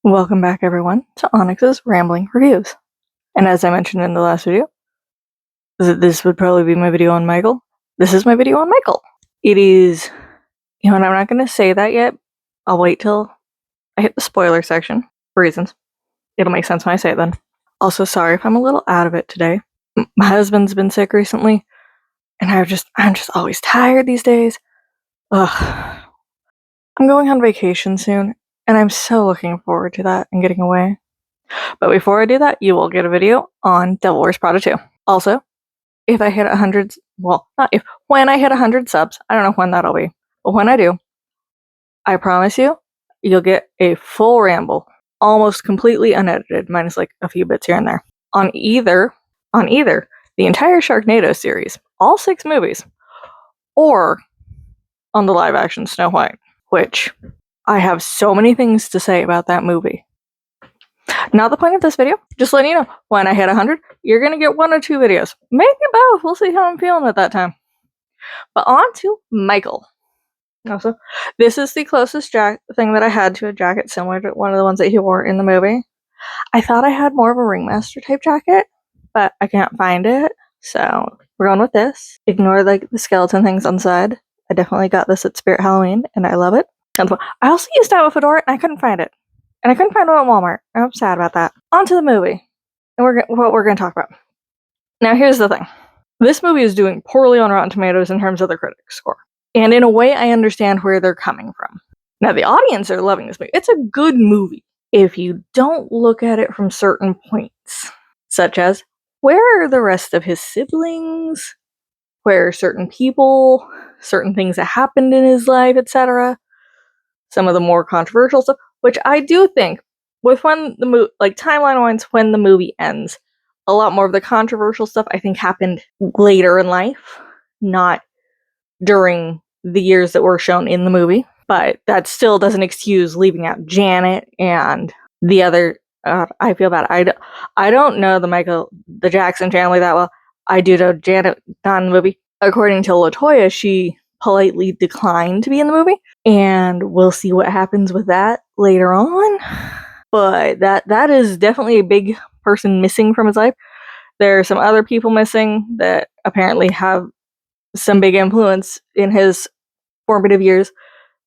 Welcome back, everyone, to Onyx's Rambling Reviews. And as I mentioned in the last video, this would probably be my video on Michael. This is my video on Michael. It is, and I'm not going to say that yet. I'll wait till I hit the spoiler section for reasons. It'll make sense when I say it then. Also, sorry if I'm a little out of it today. My husband's been sick recently, and I'm just always tired these days. Ugh. I'm going on vacation soon, and I'm so looking forward to that and getting away. But before I do that, you will get a video on Devil Wears Prada 2. Also, if I hit 100, well, not if, when I hit 100 subs, I don't know when that'll be, but when I do, I promise you, you'll get a full ramble, almost completely unedited, minus like a few bits here and there, on either the entire Sharknado series, all 6 movies, or on the live-action Snow White, which I have so many things to say about that movie. Not the point of this video, just letting you know, when I hit 100, you're going to get 1 or 2 videos. Maybe both, we'll see how I'm feeling at that time. But on to Michael. Also, this is the closest thing that I had to a jacket similar to one of the ones that he wore in the movie. I thought I had more of a Ringmaster type jacket, but I can't find it, so we're going with this. Ignore like the skeleton things on the side. I definitely got this at Spirit Halloween, and I love it. I also used to have a fedora, and I couldn't find it. And I couldn't find one at Walmart. I'm sad about that. On to the movie. And what we're going to talk about. Now, here's the thing. This movie is doing poorly on Rotten Tomatoes in terms of the critic score. And in a way, I understand where they're coming from. Now, the audience are loving this movie. It's a good movie if you don't look at it from certain points. Such as, where are the rest of his siblings? Where are certain people? Certain things that happened in his life, etc. Some of the more controversial stuff. Which I do think, with when the movie, like timeline-wise, when the movie ends, a lot more of the controversial stuff I think happened later in life, not during the years that were shown in the movie. But that still doesn't excuse leaving out Janet and the other. I feel bad. I don't know the Jackson family that well. I do know Janet not in the movie. According to LaToya, she politely declined to be in the movie, and we'll see what happens with that later on. But that is definitely a big person missing from his life. There are some other people missing that apparently have some big influence in his formative years.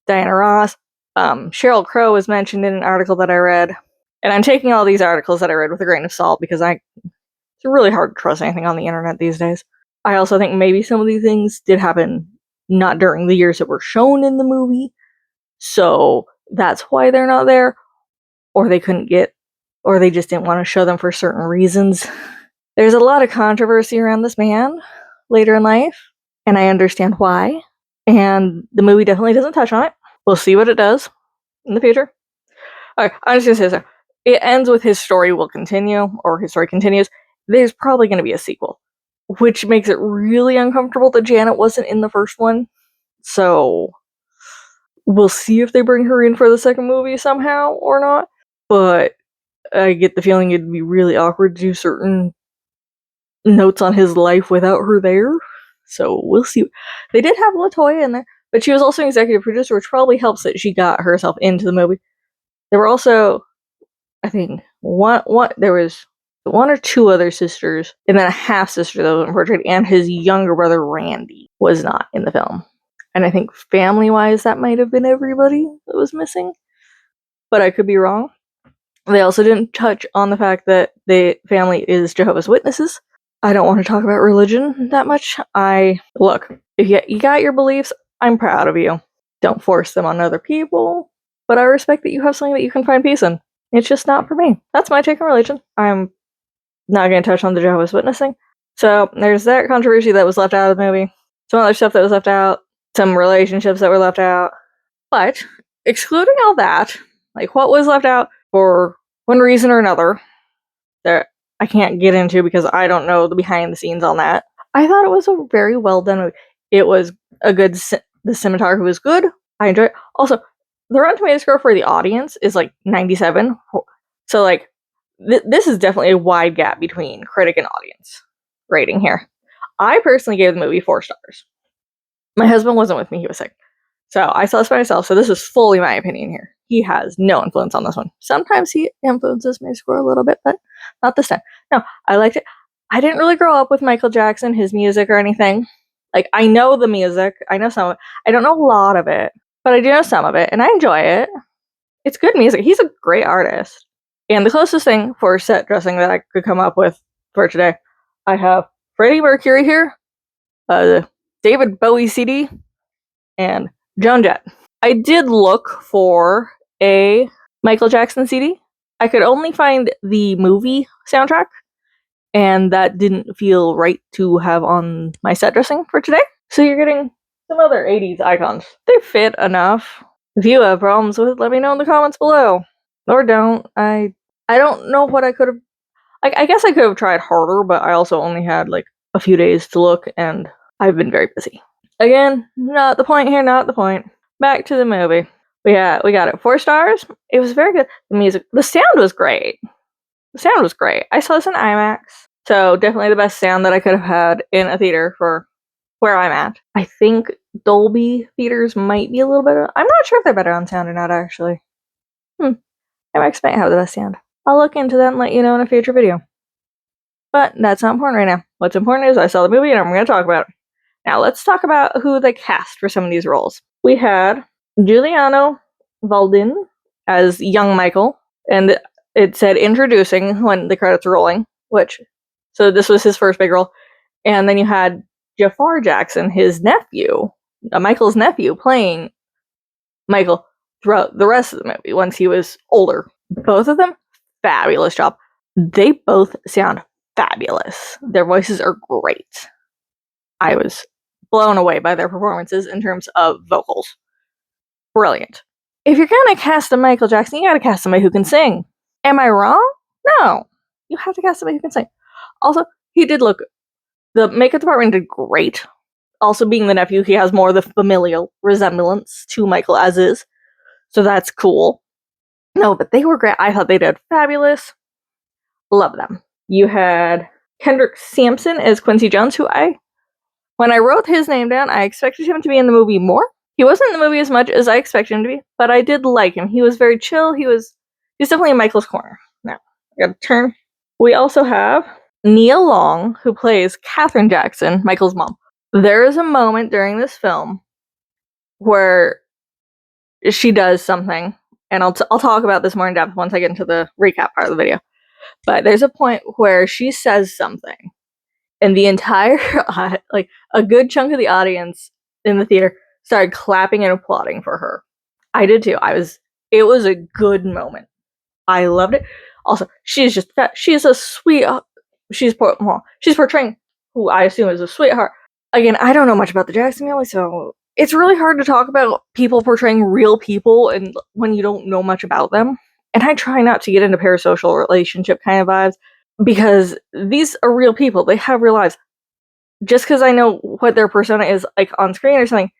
Diana Ross, Sheryl Crow was mentioned in an article that I read, and I'm taking all these articles that I read with a grain of salt because it's really hard to trust anything on the internet these days. I also think maybe some of these things did happen not during the years that were shown in the movie, so that's why they're not there, or they couldn't get, or they just didn't want to show them for certain reasons. There's a lot of controversy around this man later in life, and I understand why, and the movie definitely doesn't touch on it. We'll see what it does in the future. Alright, I'm just gonna say so. It ends with his story will continue, or his story continues. There's probably going to be a sequel, which makes it really uncomfortable that Janet wasn't in the first one. So we'll see if they bring her in for the second movie somehow or not. But I get the feeling it'd be really awkward to do certain notes on his life without her there. So we'll see. They did have LaToya in there, but she was also an executive producer, which probably helps that she got herself into the movie. There were also, I think, there was 1 or 2 other sisters, and then a half sister that wasn't portrayed, and his younger brother Randy was not in the film. And I think family-wise, that might have been everybody that was missing, but I could be wrong. They also didn't touch on the fact that the family is Jehovah's Witnesses. I don't want to talk about religion that much. Look, if you got your beliefs, I'm proud of you. Don't force them on other people, but I respect that you have something that you can find peace in. It's just not for me. That's my take on religion. I'm not going to touch on the Jehovah's Witnessing. So there's that controversy that was left out of the movie. Some other stuff that was left out. Some relationships that were left out. But excluding all that, like what was left out for one reason or another that I can't get into because I don't know the behind the scenes on that, I thought it was a very well done movie. It was a good, the cinematography was good. I enjoyed it. Also, the Rotten Tomatoes score for the audience is like 97. So like, this is definitely a wide gap between critic and audience rating here. I personally gave the movie 4 stars. My husband wasn't with me, he was sick. So I saw this by myself, so this is fully my opinion here. He has no influence on this one. Sometimes he influences my score a little bit, but not this time. No, I liked it. I didn't really grow up with Michael Jackson, his music or anything. Like, I know the music. I know some of it. I don't know a lot of it, but I do know some of it, and I enjoy it. It's good music. He's a great artist. And the closest thing for set dressing that I could come up with for today, I have Freddie Mercury here, David Bowie CD, and Joan Jett. I did look for a Michael Jackson CD. I could only find the movie soundtrack, and that didn't feel right to have on my set dressing for today. So you're getting some other 80s icons. They fit enough. If you have problems with it, let me know in the comments below. Or don't. I don't know what I could have... I guess I could have tried harder, but I also only had like a few days to look, and I've been very busy. Again, not the point here, not the point. Back to the movie. We got it 4 stars. It was very good. The music, the sound was great. The sound was great. I saw this in IMAX, so definitely the best sound that I could have had in a theater for where I'm at. I think Dolby theaters might be a little better. I'm not sure if they're better on sound or not, actually. IMAX might have the best sound. I'll look into that and let you know in a future video. But that's not important right now. What's important is I saw the movie and I'm going to talk about it. Now let's talk about who they cast for some of these roles. We had Giuliano Valdin as young Michael, and it said introducing when the credits were rolling, so this was his first big role. And then you had Jafar Jackson, his nephew, Michael's nephew, playing Michael throughout the rest of the movie once he was older. Both of them, fabulous job. They both sound fabulous. Their voices are great. I was blown away by their performances in terms of vocals. Brilliant. If you're gonna cast a Michael Jackson, you gotta cast somebody who can sing. Am I wrong? No. You have to cast somebody who can sing. Also, the makeup department did great. Also, being the nephew, he has more of the familial resemblance to Michael as is. So that's cool. No, but they were great. I thought they did fabulous. Love them. You had Kendrick Sampson as Quincy Jones, when I wrote his name down, I expected him to be in the movie more. He wasn't in the movie as much as I expected him to be, but I did like him. He was very chill. He's definitely in Michael's corner. Now, I gotta turn. We also have Nia Long, who plays Katherine Jackson, Michael's mom. There is a moment during this film where she does something, and I'll talk about this more in depth once I get into the recap part of the video. But there's a point where she says something, and the entire, like, a good chunk of the audience in the theater started clapping and applauding for her. I did too. It was a good moment. I loved it. Also, she's a sweet, she's portraying who I assume is a sweetheart. Again, I don't know much about the Jackson family, so it's really hard to talk about people portraying real people and when you don't know much about them. And I try not to get into parasocial relationship kind of vibes, because these are real people. They have real lives. Just because I know what their persona is like on screen or something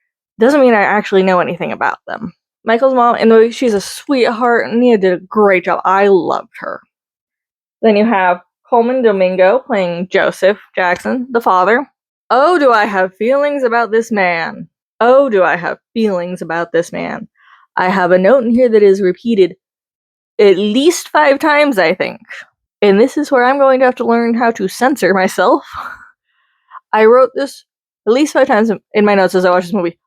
doesn't mean I actually know anything about them. Michael's mom, in the movie, she's a sweetheart, and Nia did a great job. I loved her. Then you have Coleman Domingo playing Joseph Jackson, the father. Oh, do I have feelings about this man. Oh, do I have feelings about this man. I have a note in here that is repeated at least 5 times, I think. And this is where I'm going to have to learn how to censor myself. I wrote this at least 5 times in my notes as I watched this movie.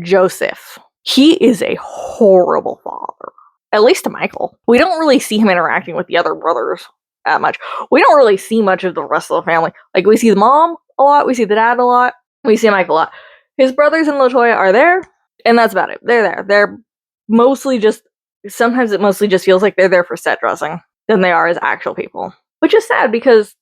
Joseph. He is a horrible father. At least to Michael. We don't really see him interacting with the other brothers that much. We don't really see much of the rest of the family. Like, we see the mom a lot, we see the dad a lot, we see Michael a lot. His brothers and LaToya are there, and that's about it. They're there. They're mostly just, sometimes it mostly just feels like they're there for set dressing than they are as actual people. Which is sad, because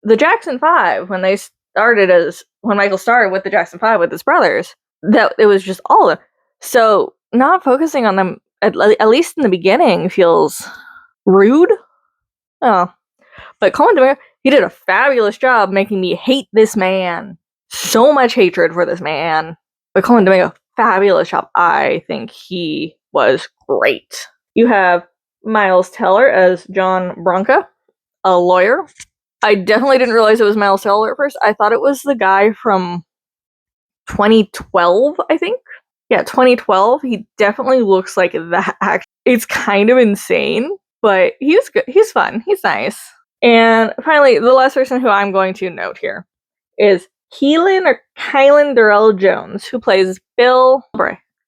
the Jackson 5, when Michael started with the Jackson 5 with his brothers, that it was just all of them. So not focusing on them, at least in the beginning, feels rude. Oh. But Coleman Domingo, he did a fabulous job making me hate this man. So much hatred for this man. But Coleman Domingo, fabulous job. I think he was great. You have Miles Teller as John Branca, a lawyer. I definitely didn't realize it was Miles Teller at first. I thought it was the guy from 2012, I think. Yeah, 2012. He definitely looks like that. It's kind of insane, but he's good. He's fun. He's nice. And finally, the last person who I'm going to note here is Kylan Durrell Jones, who plays Bill.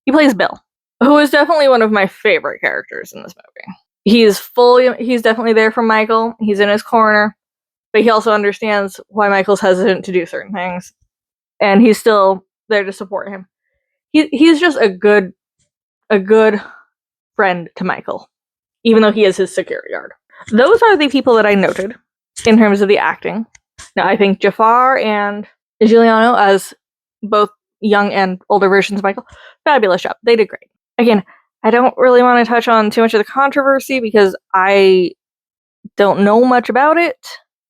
He plays Bill, who is definitely one of my favorite characters in this movie. He's definitely there for Michael. He's in his corner, but he also understands why Michael's hesitant to do certain things, and he's still there to support him. He's just a good friend to Michael, even though he is his security guard. Those are the people that I noted in terms of the acting. Now, I think Jafar and Giuliano, as both young and older versions of Michael, fabulous job. They did great. Again, I don't really want to touch on too much of the controversy because I don't know much about it,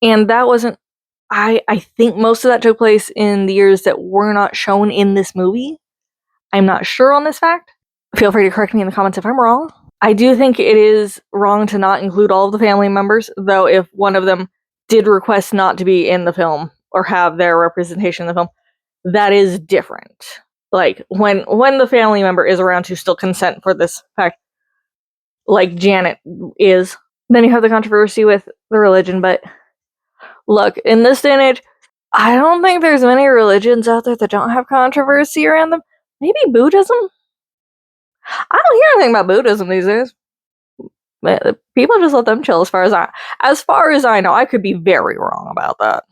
and that wasn't. I think most of that took place in the years that were not shown in this movie. I'm not sure on this fact. Feel free to correct me in the comments if I'm wrong. I do think it is wrong to not include all of the family members, though if one of them did request not to be in the film or have their representation in the film, that is different. Like, when the family member is around to still consent for this fact, like Janet is, then you have the controversy with the religion, but look, in this day and age, I don't think there's many religions out there that don't have controversy around them. Maybe Buddhism? I don't hear anything about Buddhism these days. People just let them chill as far as I know. I could be very wrong about that.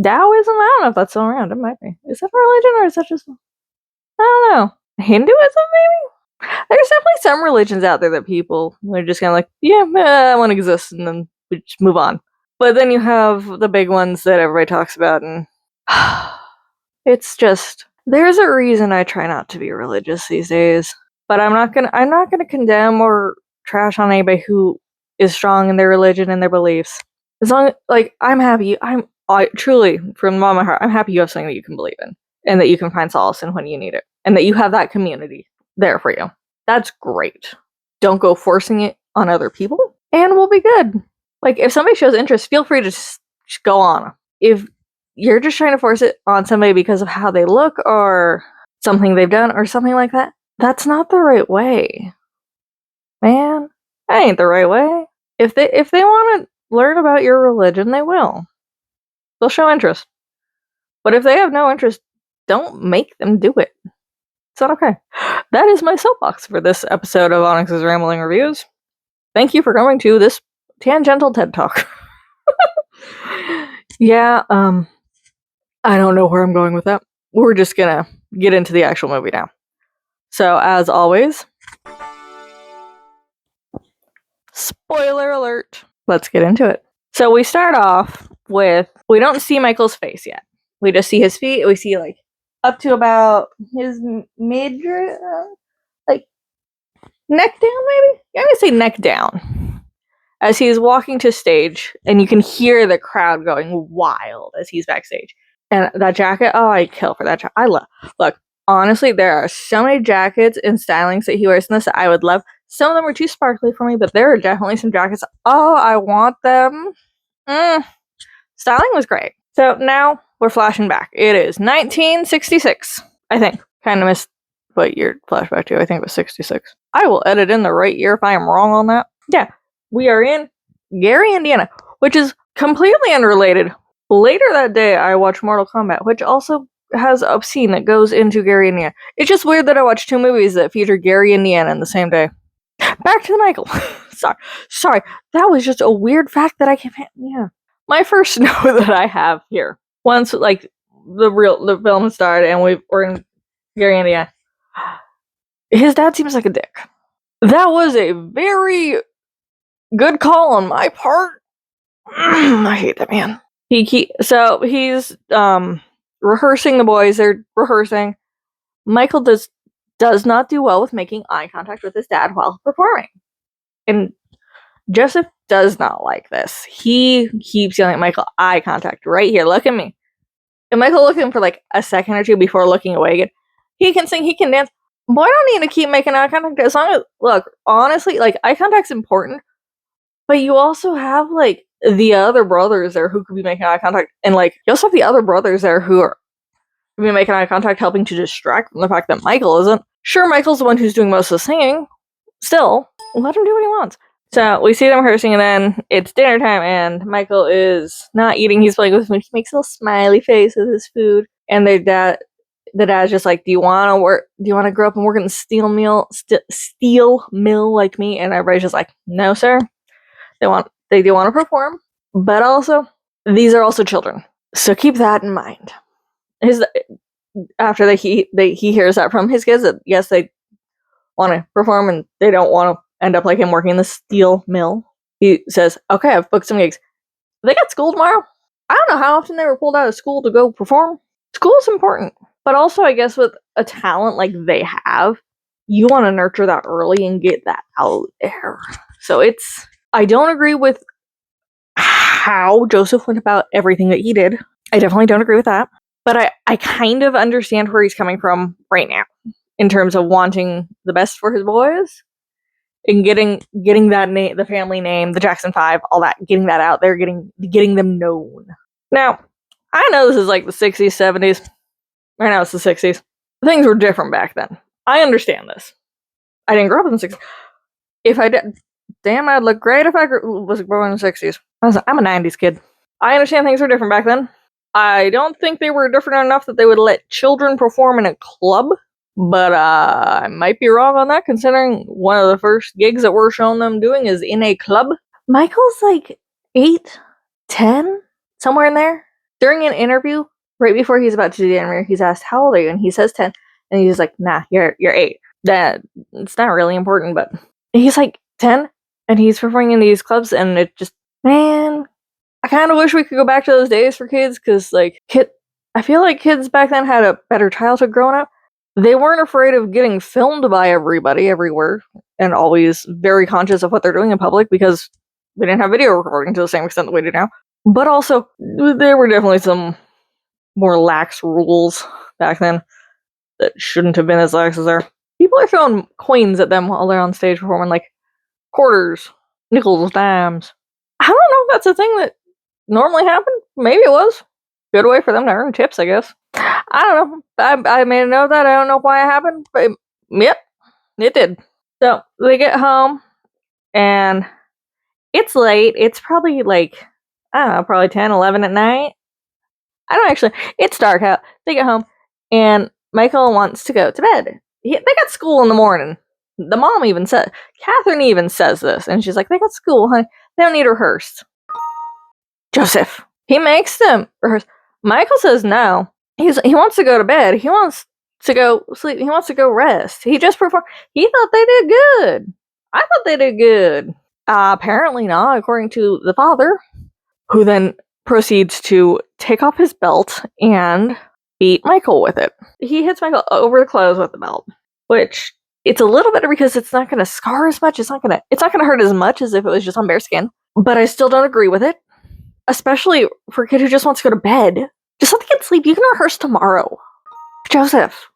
Taoism? I don't know if that's still around. It might be. Is that a religion or is that just... I don't know. Hinduism, maybe? There's definitely some religions out there that people are just kind of like, yeah, I want to exist, and then we just move on. But then you have the big ones that everybody talks about, and it's just... There's a reason I try not to be religious these days. But I'm not gonna condemn or trash on anybody who is strong in their religion and their beliefs. As long as, I'm happy. I truly, from the bottom of my heart, I'm happy you have something that you can believe in and that you can find solace in when you need it, and that you have that community there for you. That's great. Don't go forcing it on other people, and we'll be good. Like, if somebody shows interest, feel free to just go on. If you're just trying to force it on somebody because of how they look or something they've done or something like that, that's not the right way. Man, that ain't the right way. If they want to learn about your religion, they will. They'll show interest. But if they have no interest, don't make them do it. It's not okay. That is my soapbox for this episode of Onyx's Rambling Reviews. Thank you for coming to this tangential TED Talk. Yeah, I don't know where I'm going with that. We're just gonna get into the actual movie now. So, as always, spoiler alert. Let's get into it. So we start off with, we don't see Michael's face yet. We just see his feet. We see, up to about his midriff, neck down, maybe? Yeah, I'm gonna say neck down. As he's walking to stage, and you can hear the crowd going wild as he's backstage. And that jacket, oh, I kill for that jacket. Look, honestly, there are so many jackets and stylings that he wears in this that I would love. Some of them are too sparkly for me, but there are definitely some jackets. Oh, I want them. Styling was great. So now we're flashing back. It is 1966, I think. Kind of missed what year flashback to. I think it was 66. I will edit in the right year if I am wrong on that. Yeah, we are in Gary, Indiana, which is completely unrelated. Later that day, I watched Mortal Kombat, which also has a scene that goes into Gary, Indiana. It's just weird that I watched two movies that feature Gary, Indiana in the same day. Back to the Michael. Sorry. That was just a weird fact that I can't... Yeah. My first note that I have here, once, the film started and we're in Gary, Indiana, his dad seems like a dick. That was a very good call on my part. I hate that man. So he's rehearsing, the boys, they're rehearsing. Michael does not do well with making eye contact with his dad while performing. And Joseph does not like this. He keeps yelling at Michael, eye contact, right here, look at me. And Michael looked at him for a second or two before looking away again. He can sing, he can dance. Boy, I don't need to keep making eye contact. As long as, look, honestly, eye contact's important, but you also have, the other brothers there who could be making eye contact. And, you also have the other brothers there who are making eye contact, helping to distract from the fact that Michael isn't. Sure, Michael's the one who's doing most of the singing. Still, let him do what he wants. So we see them rehearsing, and then it's dinner time, and Michael is not eating. He's playing with food. He makes a little smiley face with his food, and the dad's just like, "Do you want to work? Do you want to grow up and work in the steel mill like me?" And everybody's just like, "No, sir." They do want to perform, but also these are also children, so keep that in mind. After he hears that from his kids that yes, they want to perform and they don't want to end up like him working in the steel mill. He says, "Okay, I've booked some gigs. They got school tomorrow. I don't know how often they were pulled out of school to go perform. School's important, but also I guess with a talent like they have, you want to nurture that early and get that out there." So I don't agree with how Joseph went about everything that he did. I definitely don't agree with that. But I kind of understand where he's coming from right now in terms of wanting the best for his boys and getting that name, the family name, the Jackson 5, all that, getting that out there, getting them known. Now, I know this is like the 60s, 70s. Right now it's the 60s. Things were different back then. I understand this. I didn't grow up in the 60s. If I did, damn, I'd look great if I was born in the 60s. I'm a 90s kid. I understand things were different back then. I don't think they were different enough that they would let children perform in a club, but I might be wrong on that, considering one of the first gigs that we're showing them doing is in a club. Michael's like 8, 10, somewhere in there. During an interview, right before he's about to do the interview, he's asked, "How old are you?" And he says 10, and he's like, "Nah, you're 8. That it's not really important," but he's like 10, and he's performing in these clubs, and it just, man, I kind of wish we could go back to those days for kids, because I feel like kids back then had a better childhood growing up. They weren't afraid of getting filmed by everybody everywhere, and always very conscious of what they're doing in public, because we didn't have video recording to the same extent that we do now. But also, there were definitely some more lax rules back then that shouldn't have been as lax as there. People are throwing coins at them while they're on stage performing, like quarters, nickels, dimes. I don't know if that's a thing that normally happened. Maybe it was. Good way for them to earn tips, I guess. I don't know. I made a note of that. I don't know why it happened, but yep, it did. So they get home, and it's late. It's probably like, I don't know, probably 10, 11 at night. I don't actually. It's dark out. They get home, and Michael wants to go to bed. They got school in the morning. The mom even said, Catherine even says this, and she's like, "They got school, honey. They don't need rehearsed." Joseph, he makes them rehearse. Michael says no. He wants to go to bed. He wants to go sleep. He wants to go rest. He just performed. He thought they did good. I thought they did good. Apparently not, according to the father, who then proceeds to take off his belt and beat Michael with it. He hits Michael over the clothes with the belt, which it's a little better because it's not going to scar as much. It's not going to hurt as much as if it was just on bare skin. But I still don't agree with it, especially for a kid who just wants to go to bed. Just let the kid sleep. You can rehearse tomorrow. Joseph.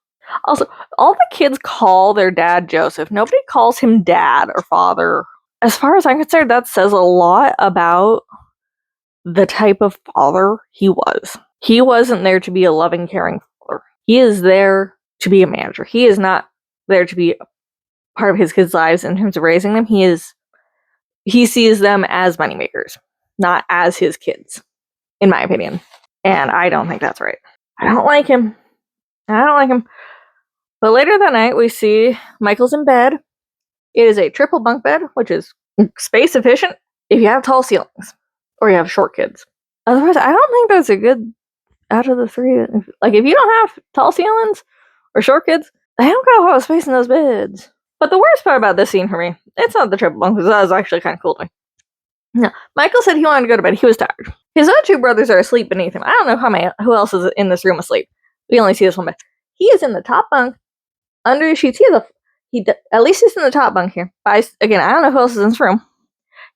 Also, all the kids call their dad Joseph. Nobody calls him dad or father. As far as I'm concerned, that says a lot about the type of father he was. He wasn't there to be a loving, caring father. He is there to be a manager. He is not there to be part of his kids' lives in terms of raising them. He sees them as moneymakers, not as his kids, in my opinion. And I don't think that's right. I don't like him. But later that night, we see Michael's in bed. It is a triple bunk bed, which is space efficient if you have tall ceilings or you have short kids. Otherwise, I don't think that's a good out of the three. Like, if you don't have tall ceilings or short kids, they don't got a lot of space in those beds. But the worst part about this scene for me, it's not the triple bunk, because that was actually kind of cool to me. No, Michael said he wanted to go to bed. He was tired. His other two brothers are asleep beneath him. I don't know who else is in this room asleep. We only see this one bed. He is in the top bunk, under the sheets. At least he's in the top bunk here. Again, I don't know who else is in this room.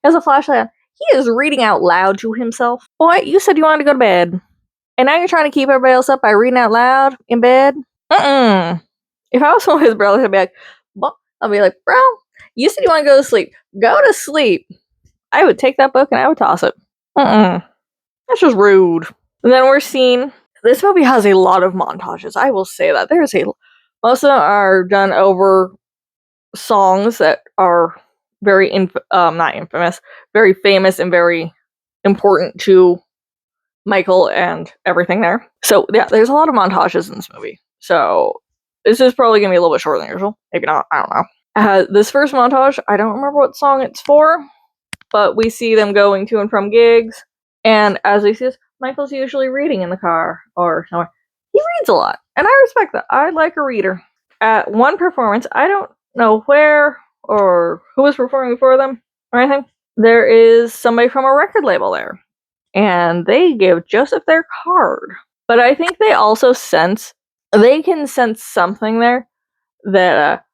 He has a flashlight on. He is reading out loud to himself. Boy, you said you wanted to go to bed, and now you're trying to keep everybody else up by reading out loud in bed? If I was one of his brothers, I'd be like, "Bro, you said you want to go to sleep. Go to sleep." I would take that book and I would toss it. That's just rude. And then we're seeing this movie has a lot of montages. I will say that most of them are done over songs that are very not infamous, very famous and very important to Michael and everything there. So yeah, there's a lot of montages in this movie. So this is probably gonna be a little bit shorter than usual. Maybe not. I don't know. This first montage, I don't remember what song it's for, but we see them going to and from gigs, and as we see this, Michael's usually reading in the car or somewhere. He reads a lot, and I respect that. I like a reader. At one performance, I don't know where or who was performing for them or anything, there is somebody from a record label there, and they give Joseph their card. But I think they also can sense something there that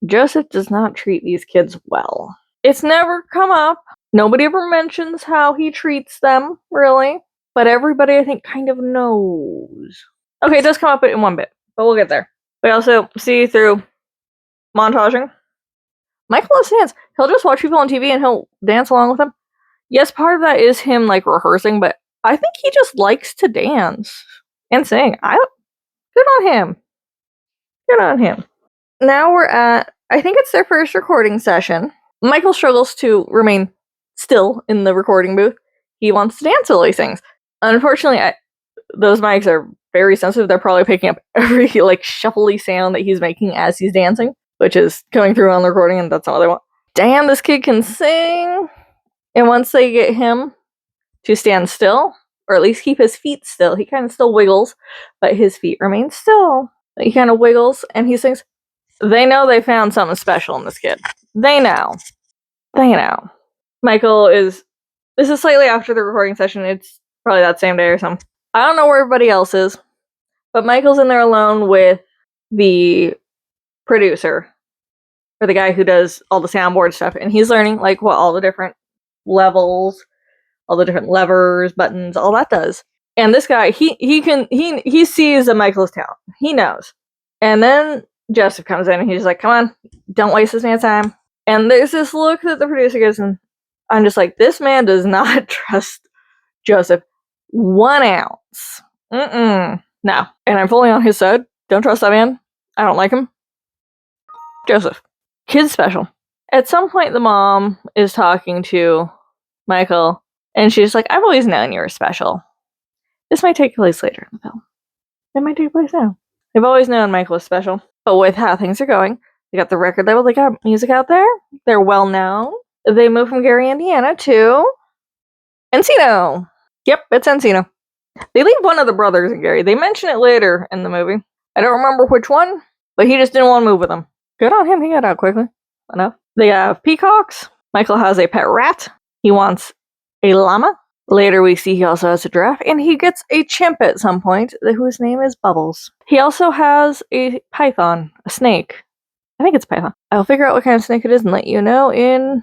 Joseph does not treat these kids well. It's never come up. Nobody ever mentions how he treats them, really. But everybody, I think, kind of knows. Okay, it does come up in one bit, but we'll get there. We also see through montaging, Michael loves to dance. He'll just watch people on TV and he'll dance along with them. Yes, part of that is him, like, rehearsing, but I think he just likes to dance and sing. Good on him. Good on him. Now we're at, I think it's their first recording session. Michael struggles to remain still in the recording booth. He wants to dance while he sings. Unfortunately, those mics are very sensitive. They're probably picking up every, like, shuffly sound that he's making as he's dancing, which is coming through on the recording, and that's all they want. Damn, this kid can sing! And once they get him to stand still, or at least keep his feet still, he kind of still wiggles, but his feet remain still. He kind of wiggles, and he sings. They know they found something special in this kid. They know. Michael this is slightly after the recording session. It's probably that same day or something. I don't know where everybody else is, but Michael's in there alone with the producer, or the guy who does all the soundboard stuff, and he's learning, like, what all the different levels, all the different levers, buttons, all that does. And this guy, he sees that Michael's talent. He knows. And then Joseph comes in and he's like, come on, don't waste this man's time. And there's this look that the producer gives, and I'm just like, this man does not trust Joseph 1 ounce. No. And I'm fully on his side. Don't trust that man. I don't like him. Joseph. Kid's special. At some point, the mom is talking to Michael, and she's like, I've always known you were special. This might take place later in the film. It might take place now. They've always known Michael was special. But with how things are going, they got the record label, they got music out there, they're well known. They moved from Gary, Indiana to Encino. Yep, it's Encino. They leave one of the brothers in Gary. They mention it later in the movie. I don't remember which one, but he just didn't want to move with them. Good on him, he got out quickly enough. They have peacocks. Michael has a pet rat. He wants a llama. Later we see he also has a giraffe, and he gets a chimp at some point, whose name is Bubbles. He also has a python, a snake. I think it's a python. I'll figure out what kind of snake it is and let you know in...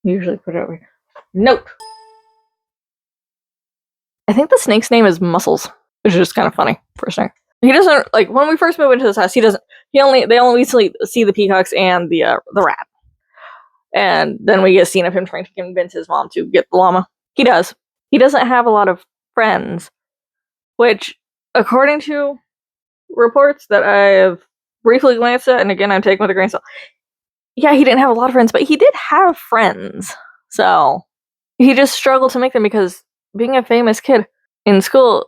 Usually put it over here. Note! I think the snake's name is Muscles, which is just kind of funny for a snake. He doesn't, like, when we first move into this house, they only see the peacocks and the rat. And then we get a scene of him trying to convince his mom to get the llama. He does. He doesn't have a lot of friends, which, according to reports that I have briefly glanced at, and again, I'm taking with a grain of salt, yeah, he didn't have a lot of friends, but he did have friends. So, he just struggled to make them because being a famous kid in school,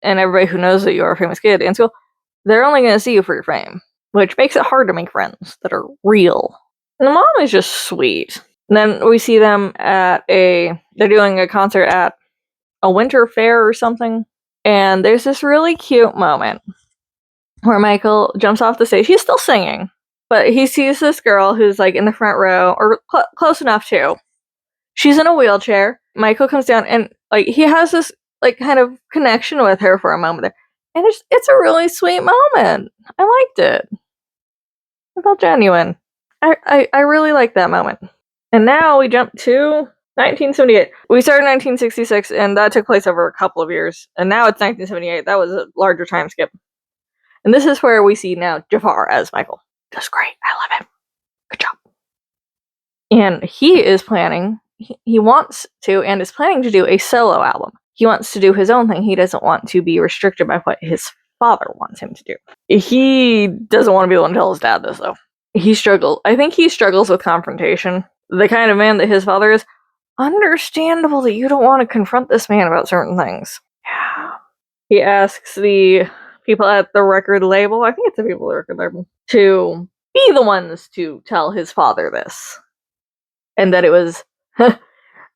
and everybody who knows that you're a famous kid in school, they're only going to see you for your fame, which makes it hard to make friends that are real. And the mom is just sweet. And then we see them they're doing a concert at a winter fair or something. And there's this really cute moment where Michael jumps off the stage. He's still singing, but he sees this girl who's, like, in the front row, or close enough to. She's in a wheelchair. Michael comes down and, like, he has this, like, kind of connection with her for a moment there. And it's a really sweet moment. I liked it. It felt genuine. I really liked that moment. And now we jump to 1978. We started in 1966, and that took place over a couple of years. And now it's 1978. That was a larger time skip. And this is where we see now Jafar as Michael. That's great. I love him. Good job. And he is planning, he wants to and is planning to do a solo album. he wants to do his own thing. He doesn't want to be restricted by what his father wants him to do. He doesn't want to be the one to tell his dad this, though. I think he struggles with confrontation. The kind of man that his father is, understandable that you don't want to confront this man about certain things. Yeah. He asks the people at the record label, I think it's the people at the record label, to be the ones to tell his father this. And that it was that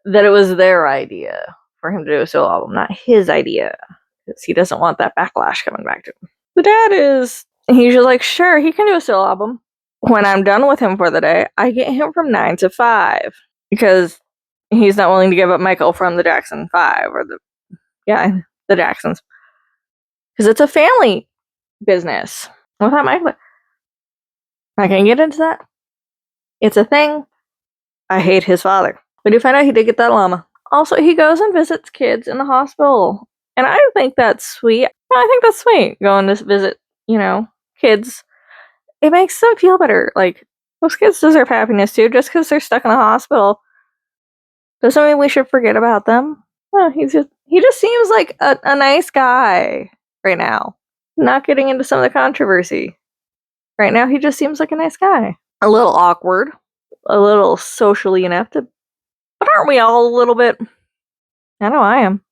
it was their idea for him to do a solo album, not his idea. Because he doesn't want that backlash coming back to him. The dad he's just like, sure, he can do a solo album. When I'm done with him for the day, I get him from 9 to 5. Because he's not willing to give up Michael from the Jackson 5 or the Jacksons. Because it's a family business. Without Michael, I can get into that. It's a thing. I hate his father. We do find out he did get that llama. Also, he goes and visits kids in the hospital. And I think that's sweet. I think that's sweet, going to visit, kids. It makes them feel better. Like, those kids deserve happiness too. Just because they're stuck in a hospital doesn't mean we should forget about them. No, he just seems like a nice guy right now. Not getting into some of the controversy. Right now, he just seems like a nice guy. A little awkward. A little socially inept. But aren't we all a little bit? I know I am.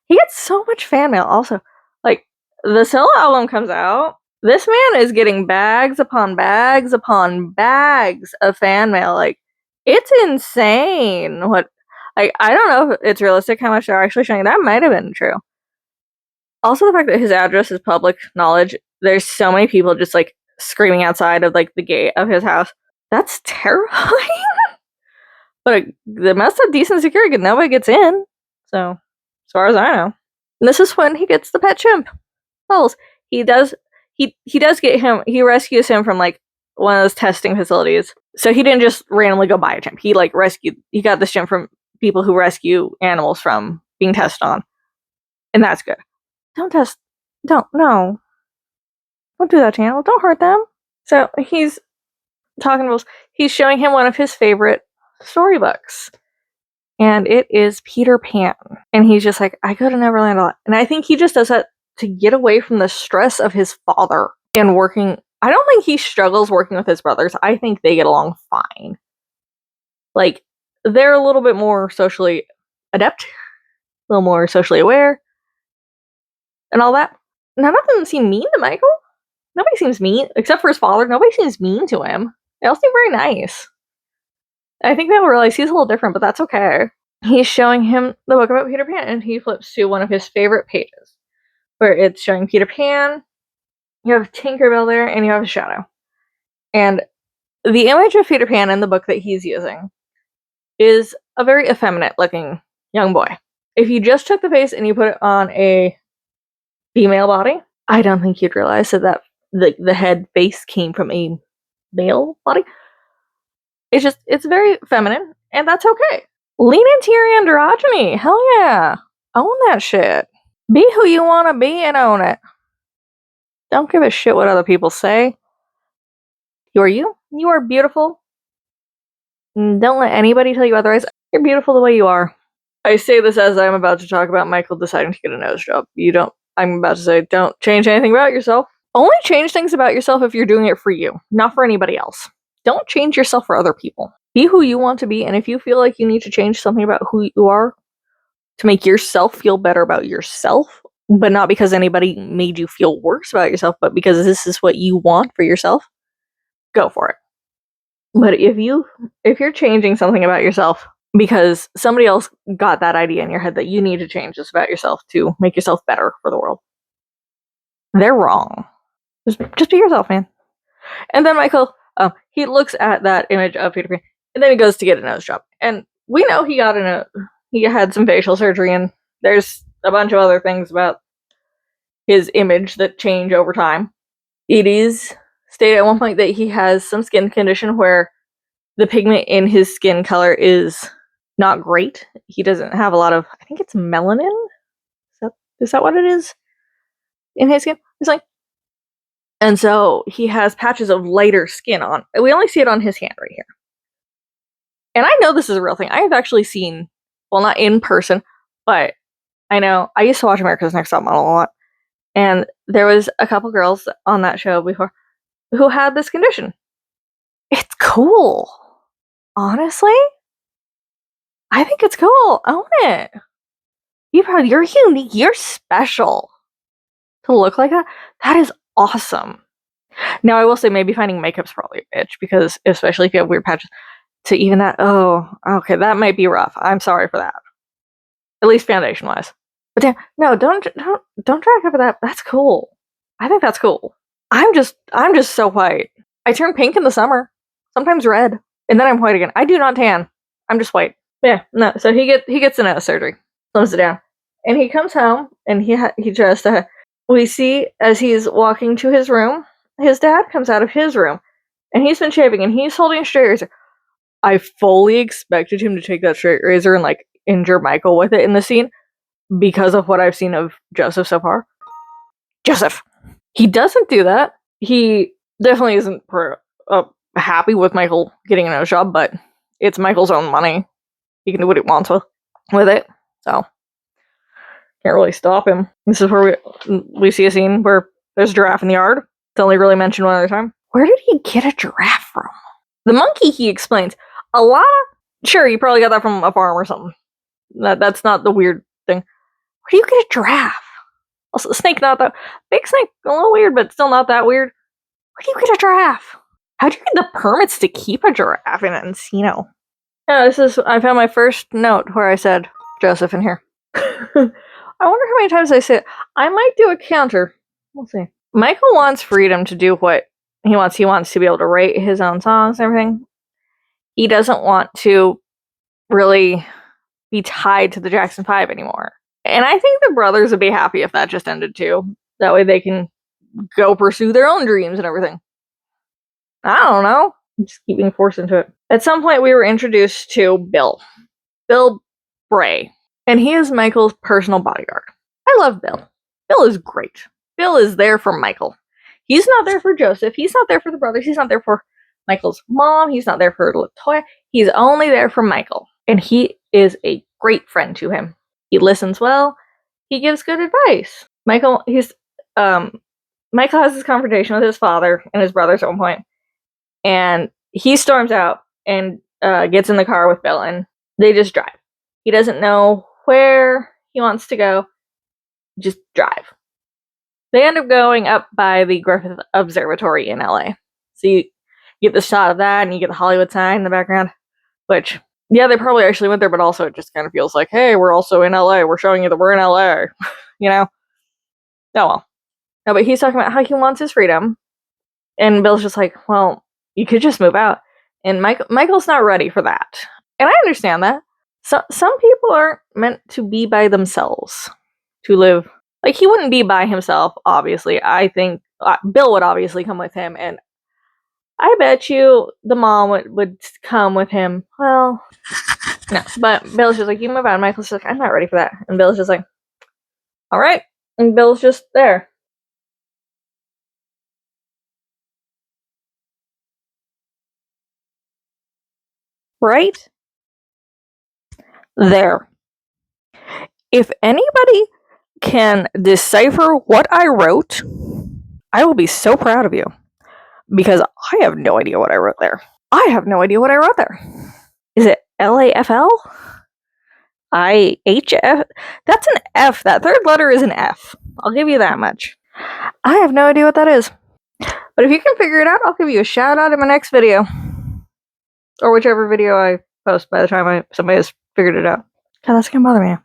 He gets so much fan mail also. Like, the solo album comes out. This man is getting bags upon bags upon bags of fan mail. Like, it's insane. I don't know if it's realistic how much they're actually showing. That might have been true. Also, the fact that his address is public knowledge. There's so many people just, like, screaming outside of, like, the gate of his house. That's terrifying. But they must have decent security because nobody gets in. So, as far as I know. And this is when he gets the pet chimp. Bubbles. He does get him. He rescues him from, like, one of those testing facilities. So he didn't just randomly go buy a chimp. He, like, he got this chimp from people who rescue animals from being tested on. And that's good. Don't do that to animals. Don't hurt them. So he's talking to us. He's showing him one of his favorite storybooks. And it is Peter Pan. And he's just like, I go to Neverland a lot. And I think he just does that to get away from the stress of his father and working. I don't think he struggles working with his brothers. I think they get along fine. Like, they're a little bit more socially adept, a little more socially aware, and all that. None of them seem mean to Michael. Nobody seems mean, except for his father. Nobody seems mean to him. They all seem very nice. I think they'll realize he's a little different, but that's okay. He's showing him the book about Peter Pan, and he flips to one of his favorite pages, where it's showing Peter Pan, you have Tinkerbell there, and you have a shadow. And the image of Peter Pan in the book that he's using is a very effeminate-looking young boy. If you just took the face and you put it on a female body, I don't think you'd realize that the head face came from a male body. It's very feminine, and that's okay. Lean into your androgyny. Hell yeah. Own that shit. Be who you want to be and own it. Don't give a shit what other people say. You are you. You are beautiful. Don't let anybody tell you otherwise. You're beautiful the way you are. I say this as I'm about to talk about Michael deciding to get a nose job. I'm about to say, don't change anything about yourself. Only change things about yourself if you're doing it for you, not for anybody else. Don't change yourself for other people. Be who you want to be, and if you feel like you need to change something about who you are to make yourself feel better about yourself, but not because anybody made you feel worse about yourself, but because this is what you want for yourself, go for it. But if you're changing something about yourself because somebody else got that idea in your head that you need to change this about yourself to make yourself better for the world, they're wrong. Just be yourself, man. And then Michael, he looks at that image of Peter Pan, and then he goes to get a nose job. And we know he had some facial surgery, and there's a bunch of other things about his image that change over time. It is stated at one point that he has some skin condition where the pigment in his skin color is not great. He doesn't have a lot of, I think it's melanin? Is that what it is? In his skin? It's like, and so he has patches of lighter skin on. We only see it on his hand right here. And I know this is a real thing. I have actually seen, well, not in person, but I know. I used to watch America's Next Top Model a lot, and there was a couple girls on that show before who had this condition. It's cool. Honestly, I think it's cool. Own it. Be proud. You're unique. You're special. To look like that, that is awesome. Now, I will say maybe finding makeup's probably a bitch, because especially if you have weird patches, to even that, oh, okay, that might be rough. I'm sorry for that. At least foundation-wise. But damn, no, don't try to cover that. That's cool. I think that's cool. I'm just so white. I turn pink in the summer, sometimes red, and then I'm white again. I do not tan. I'm just white. Yeah, no. So he gets a nose surgery, slows it down, and he comes home and he just we see as he's walking to his room, his dad comes out of his room, and he's been shaving and he's holding a straight razor. I fully expected him to take that straight razor and like injure Michael with it in the scene because of what I've seen of Joseph so far. Joseph! He doesn't do that. He definitely isn't happy with Michael getting a nose job, but it's Michael's own money. He can do what he wants with it, so can't really stop him. This is where we see a scene where there's a giraffe in the yard. It's only really mentioned one other time. Where did he get a giraffe from? The monkey, he explains. A lot of... Sure, you probably got that from a farm or something. That's not the weird thing. Where do you get a giraffe? Also, snake, not that... Big snake, a little weird, but still not that weird. Where do you get a giraffe? How'd you get the permits to keep a giraffe in Encino? Yeah, I found my first note where I said Joseph in here. I wonder how many times I say it. I might do a counter. We'll see. Michael wants freedom to do what he wants. He wants to be able to write his own songs and everything. He doesn't want to really be tied to the Jackson 5 anymore. And I think the brothers would be happy if that just ended too. That way they can go pursue their own dreams and everything. I don't know. I'm just keep being forced into it. At some point we were introduced to Bill Bray. And he is Michael's personal bodyguard. I love Bill. Bill is great. Bill is there for Michael. He's not there for Joseph. He's not there for the brothers. He's not there for Michael's mom. He's not there for LaToya. He's only there for Michael. And he is a great friend to him. He listens well. He gives good advice. Michael has this confrontation with his father and his brothers at one point. And he storms out and gets in the car with Bill, and they just drive. He doesn't know where he wants to go. Just drive. They end up going up by the Griffith Observatory in LA. So you get the shot of that, and you get the Hollywood sign in the background. Which, yeah, they probably actually went there, but also it just kind of feels like, hey, we're also in LA. We're showing you that we're in LA. You know? Oh well. No, but he's talking about how he wants his freedom. And Bill's just like, well, you could just move out. And Michael's not ready for that. And I understand that. Some people aren't meant to be by themselves, to live. Like, he wouldn't be by himself, obviously. I think Bill would obviously come with him, and I bet you the mom would come with him. Well, no. But Bill's just like, you move out. And Michael's just like, I'm not ready for that. And Bill's just like, all right. And Bill's just there. Right there. If anybody can decipher what I wrote, I will be so proud of you. Because I have no idea what I wrote there. I have no idea what I wrote there. Is it LAFL? IHF? That's an F. That third letter is an F. I'll give you that much. I have no idea what that is. But if you can figure it out, I'll give you a shout out in my next video. Or whichever video I post by the time somebody has figured it out. God, that's gonna bother me.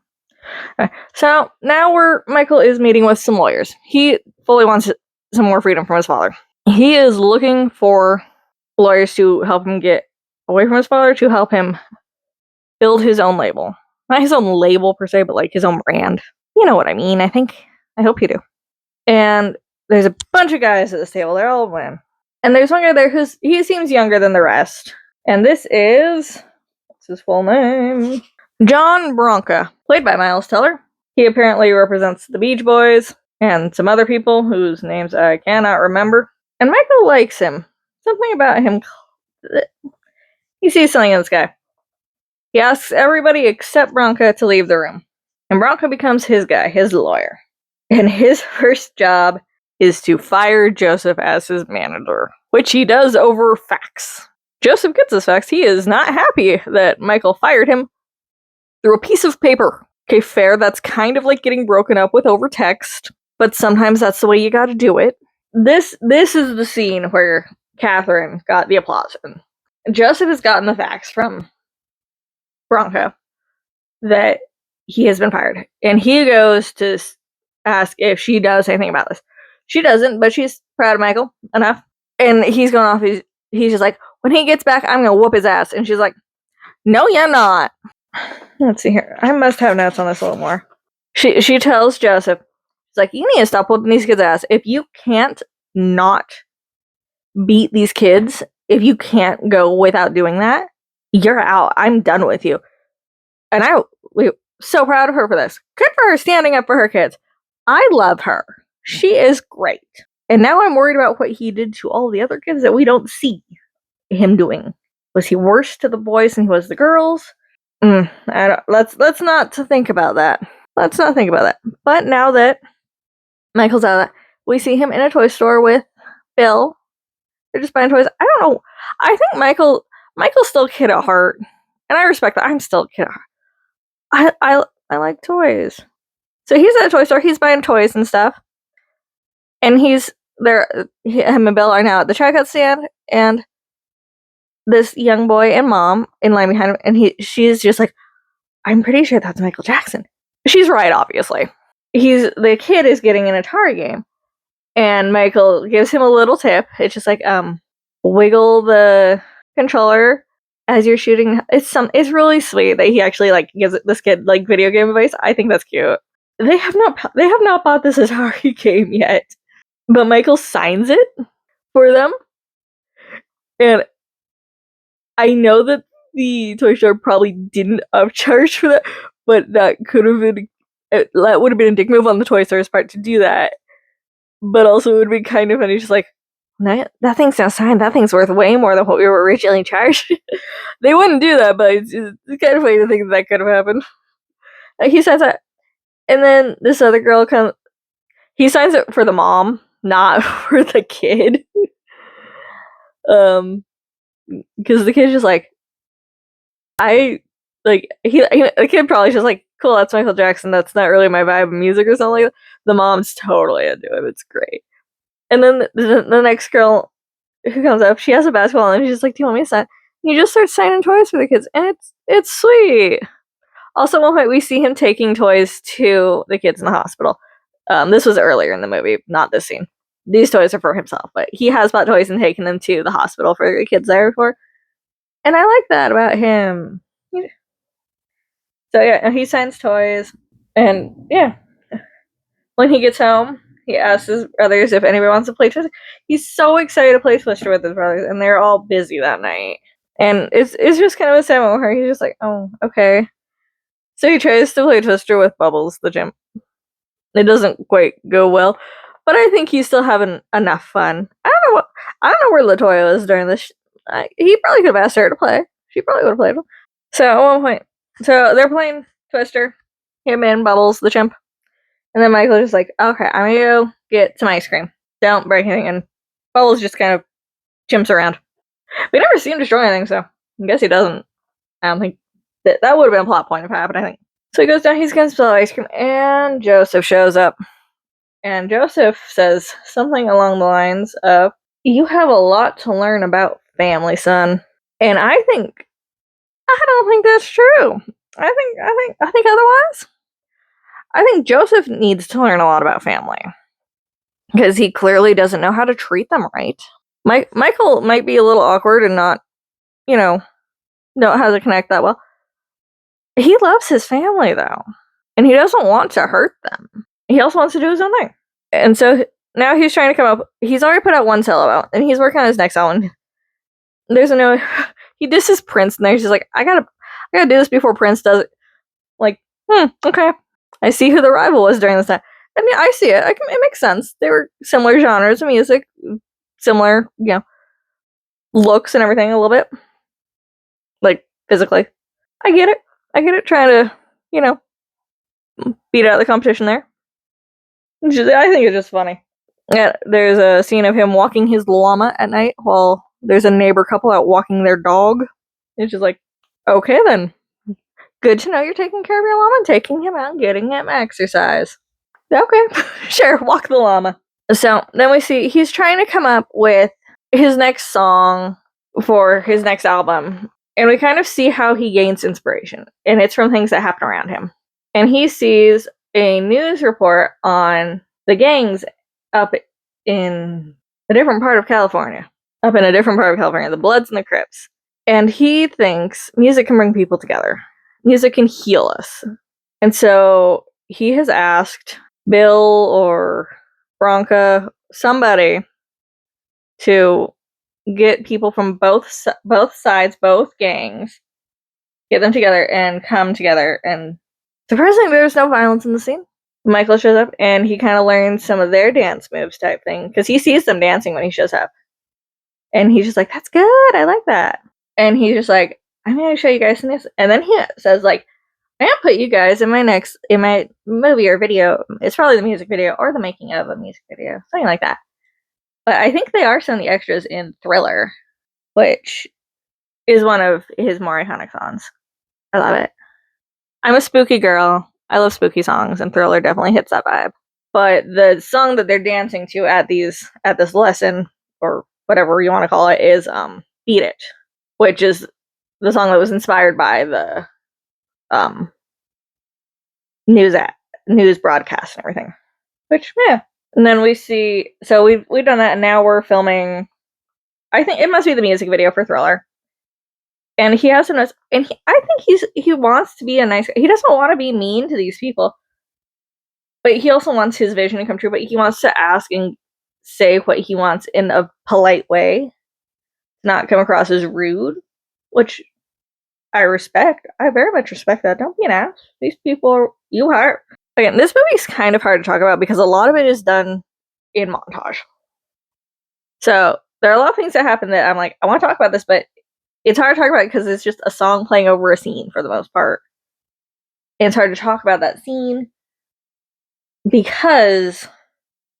Okay. So now Michael is meeting with some lawyers. He fully wants some more freedom from his father. He is looking for lawyers to help him get away from his father, to help him build his own label. Not his own label per se, but like his own brand. You know what I mean, I think. I hope you do. And there's a bunch of guys at this table. They're all women. And there's one guy there he seems younger than the rest. And what's his full name? John Branca, played by Miles Teller. He apparently represents the Beach Boys and some other people whose names I cannot remember. And Michael likes him. Something about him. He sees something in this guy. He asks everybody except Branca to leave the room. And Bronco becomes his guy, his lawyer. And his first job is to fire Joseph as his manager, which he does over fax. Joseph gets his fax. He is not happy that Michael fired him through a piece of paper. Okay, fair. That's kind of like getting broken up with over text, but sometimes that's the way you gotta do it. This is the scene where Catherine got the applause. And Joseph has gotten the fax from Bronco that he has been fired. And he goes to ask if she does anything about this. She doesn't, but she's proud of Michael enough. And he's going off. He's just like, when he gets back, I'm going to whoop his ass. And she's like, no, you're not. Let's see here. I must have notes on this a little more. She tells Joseph, she's like, you need to stop whooping these kids' ass. If you can't not beat these kids, if you can't go without doing that, you're out. I'm done with you. And we're so proud of her for this. Good for her standing up for her kids. I love her. She is great. And now I'm worried about what he did to all the other kids that we don't see him doing. Was he worse to the boys than he was the girls? Let's not think about that. Let's not think about that. But now that Michael's out of that, we see him in a toy store with Bill. They're just buying toys. I don't know. I think Michael's still a kid at heart. And I respect that. I'm still a kid at heart. I like toys. So he's at a toy store. He's buying toys and stuff. And he's there. Him and Bill are now at the checkout stand. And this young boy and mom in line behind him. And she's just like, I'm pretty sure that's Michael Jackson. She's right, obviously. The kid is getting an Atari game. And Michael gives him a little tip. It's just like, wiggle the controller as you're shooting. It's really sweet that he actually like gives this kid like video game advice. I think that's cute. They have not bought this Atari game yet, but Michael signs it for them. And I know that the toy store probably didn't upcharge for that, but that would have been a dick move on the toy store's part to do that. But also it would be kind of funny, just like, that thing's not signed. That thing's worth way more than what we were originally charged. They wouldn't do that, but it's kind of funny to think that could have happened. He signs that, and then this other girl comes. He signs it for the mom, not for the kid. Because the kid's just like, the kid probably just like, cool, that's Michael Jackson. That's not really my vibe of music or something like that. The mom's totally into it. It's great. And then the next girl who comes up, she has a basketball, and she's just like, do you want me to sign? And he just starts signing toys for the kids, and it's sweet. Also, at one point, we see him taking toys to the kids in the hospital. This was earlier in the movie, not this scene. These toys are for himself, but he has bought toys and taken them to the hospital for the kids there before. And I like that about him. So yeah, he signs toys, and yeah. When he gets home, he asks his brothers if anybody wants to play Twister. He's so excited to play Twister with his brothers, and they're all busy that night. And it's just kind of a sad moment where he's just like, oh, okay. So he tries to play Twister with Bubbles, the gym. It doesn't quite go well, but I think he's still having enough fun. I don't know where Latoya is during this. He probably could have asked her to play. She probably would have played him. So at one point, so they're playing Twister, him and Bubbles, the chimp. And then Michael's just like, okay, I'm gonna go get some ice cream. Don't break anything. And Bubbles just kind of chimps around. We never see him destroy anything, so I guess he doesn't. I don't think that would have been a plot point if it happened, I think. So he goes down, he's gonna spill ice cream, and Joseph shows up. And Joseph says something along the lines of, you have a lot to learn about family, son. And I don't think that's true. I think otherwise. I think Joseph needs to learn a lot about family. Because he clearly doesn't know how to treat them right. Michael might be a little awkward and not, know how to connect that well. He loves his family, though. And he doesn't want to hurt them. He also wants to do his own thing. And so now he's trying to come up. He's already put out one solo out, and he's working on his next album. There's he disses Prince, and he's just like, I gotta do this before Prince does it. Like, okay. I see who the rival was during this time. And yeah, I see it. It makes sense. They were similar genres of music, similar, looks and everything a little bit. Like, physically. I get it. Trying to, beat out the competition there. I think it's just funny. Yeah, there's a scene of him walking his llama at night while there's a neighbor couple out walking their dog. It's just like, okay then. Good to know you're taking care of your llama and taking him out and getting him exercise. Okay, sure, walk the llama. So then we see he's trying to come up with his next song for his next album. And we kind of see how he gains inspiration. And it's from things that happen around him. And he sees a news report on the gangs up in a different part of California. The Bloods and the Crips. And he thinks music can bring people together. Music can heal us. And so he has asked Bill or Bronca, somebody, to get people from both sides, both gangs, get them together and come together. And surprisingly, there's no violence in the scene. Michael shows up and he kind of learns some of their dance moves type thing because he sees them dancing when he shows up. And he's just like, that's good. I like that. And he's just like, I'm going to show you guys some this. And then he says, like, I'm going to put you guys in my movie or video. It's probably the music video or the making of a music video, something like that. But I think they are some of the extras in Thriller, which is one of his more iconic songs. I love it. I'm a spooky girl. I love spooky songs, and Thriller definitely hits that vibe. But the song that they're dancing to at this lesson, or whatever you want to call it, is Beat It, which is the song that was inspired by the news broadcast and everything. Which, yeah. And then we see, so we've done that, and now we're filming, I think it must be the music video for Thriller. And he has I think he wants to be a nice guy. He doesn't want to be mean to these people. But he also wants his vision to come true, but he wants to ask and say what he wants in a polite way, not come across as rude, which I respect. I very much respect that. Don't be an ass. These people you hire. Again, this movie's kind of hard to talk about because a lot of it is done in montage. So there are a lot of things that happen that I'm like, I want to talk about this, but it's hard to talk about because it's just a song playing over a scene for the most part. And it's hard to talk about that scene because